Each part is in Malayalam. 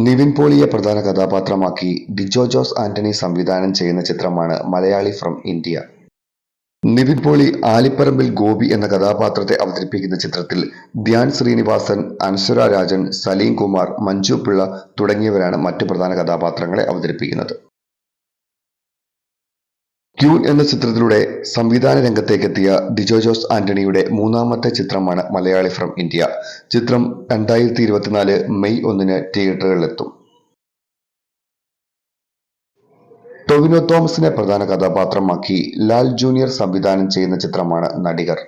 നിവിൻ പോളിയെ പ്രധാന കഥാപാത്രമാക്കി ഡിജോ ജോസ് ആന്റണി സംവിധാനം ചെയ്യുന്ന ചിത്രമാണ് മലയാളി ഫ്രം ഇന്ത്യ. നിവിൻ പോളി ആലിപ്പറമ്പിൽ ഗോപി എന്ന കഥാപാത്രത്തെ അവതരിപ്പിക്കുന്ന ചിത്രത്തിൽ ധ്യാൻ ശ്രീനിവാസൻ, അനശ്വര രാജൻ, സലീം കുമാർ, മഞ്ജു പിള്ള തുടങ്ങിയവരാണ് മറ്റു പ്രധാന കഥാപാത്രങ്ങളെ അവതരിപ്പിക്കുന്നത്. ക്യൂൻ എന്ന ചിത്രത്തിലൂടെ സംവിധാന രംഗത്തേക്കെത്തിയ ഡിജോ ജോസ് ആന്റണിയുടെ മൂന്നാമത്തെ ചിത്രമാണ് മലയാളി ഫ്രം ഇന്ത്യ. ചിത്രം 2024 മെയ് 1 തിയേറ്ററുകളിലെത്തും. ടൊവിനോ തോമസിനെ പ്രധാന കഥാപാത്രമാക്കി ലാൽ ജൂനിയർ സംവിധാനം ചെയ്യുന്ന ചിത്രമാണ് നടികർ.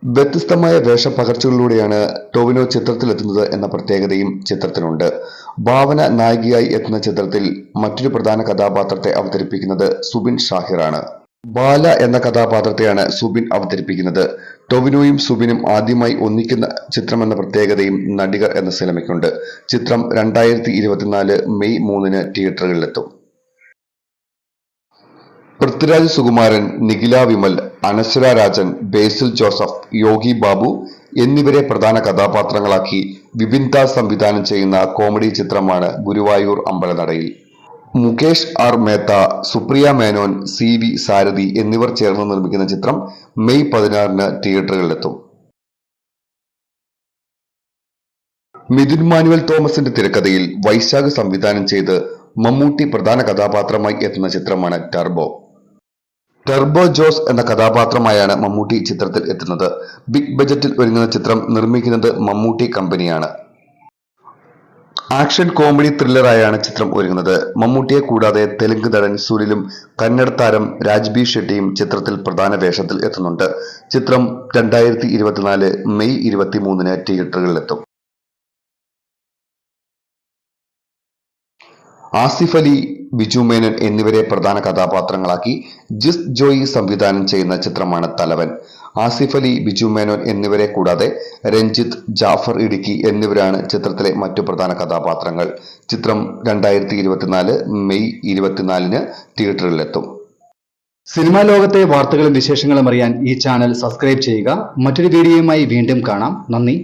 വ്യത്യസ്തമായ വേഷപ്പകർച്ചകളിലൂടെയാണ് ടൊവിനോ ചിത്രത്തിലെത്തുന്നത് എന്ന പ്രത്യേകതയും ചിത്രത്തിനുണ്ട്. ഭാവന നായികയായി എത്തുന്ന ചിത്രത്തിൽ മറ്റൊരു പ്രധാന കഥാപാത്രത്തെ അവതരിപ്പിക്കുന്നത് സുബിൻ ഷാഹിറാണ്. ബാല എന്ന കഥാപാത്രത്തെയാണ് സുബിൻ അവതരിപ്പിക്കുന്നത്. ടൊവിനോയും സുബിനും ആദ്യമായി ഒന്നിക്കുന്ന ചിത്രമെന്ന പ്രത്യേകതയും നടികർ എന്ന സിനിമയ്ക്കുണ്ട്. ചിത്രം 2024 മെയ് 3 തിയേറ്ററുകളിലെത്തും. പൃഥ്വിരാജ് സുകുമാരൻ, നിഖില വിമൽ, അനശ്വര രാജൻ, ബേസിൽ ജോസഫ്, യോഗി ബാബു എന്നിവരെ പ്രധാന കഥാപാത്രങ്ങളാക്കി വിപിൻ ദാസ് സംവിധാനം ചെയ്യുന്ന കോമഡി ചിത്രമാണ് ഗുരുവായൂർ അമ്പലനടയിൽ. മുകേഷ് ആർ മേത്ത, സുപ്രിയ മേനോൻ, CV സാരഥി എന്നിവർ ചേർന്ന് നിർമ്മിക്കുന്ന ചിത്രം മെയ് 16 തിയേറ്ററുകളിലെത്തും. മിഥുൻ മാനുവൽ തോമസിന്റെ തിരക്കഥയിൽ വൈശാഖ് സംവിധാനം ചെയ്ത് മമ്മൂട്ടി പ്രധാന കഥാപാത്രമായി എത്തുന്ന ചിത്രമാണ് ടർബോ. ടർബോ ജോസ് എന്ന കഥാപാത്രമായാണ് മമ്മൂട്ടി ചിത്രത്തിൽ എത്തുന്നത്. ബിഗ് ബജറ്റിൽ ഒരുങ്ങുന്ന ചിത്രം നിർമ്മിക്കുന്നത് മമ്മൂട്ടി കമ്പനിയാണ്. ആക്ഷൻ കോമഡി ത്രില്ലറായാണ് ചിത്രം ഒരുങ്ങുന്നത്. മമ്മൂട്ടിയെ കൂടാതെ തെലുങ്ക് നടൻ സുനിലും കന്നഡ താരം രാജ്ബി ഷെട്ടിയും ചിത്രത്തിൽ പ്രധാന വേഷത്തിൽ എത്തുന്നുണ്ട്. ചിത്രം 2024 മെയ് 23 തിയേറ്ററുകളിലെത്തും. ആസിഫ് അലി, ബിജു മേനോൻ എന്നിവരെ പ്രധാന കഥാപാത്രങ്ങളാക്കി ജിസ് ജോയി സംവിധാനം ചെയ്യുന്ന ചിത്രമാണ് തലവൻ. ആസിഫ് അലി, ബിജു മേനോൻ എന്നിവരെ കൂടാതെ രഞ്ജിത്ത്, ജാഫർ ഇടുക്കി എന്നിവരാണ് ചിത്രത്തിലെ മറ്റു പ്രധാന കഥാപാത്രങ്ങൾ. ചിത്രം 2024 മെയ് 24 തിയേറ്ററുകളിലെത്തും. സിനിമാ ലോകത്തെ വാർത്തകളും വിശേഷങ്ങളും അറിയാൻ ഈ ചാനൽ സബ്സ്ക്രൈബ് ചെയ്യുക. മറ്റൊരു വീഡിയോയുമായി വീണ്ടും കാണാം. നന്ദി.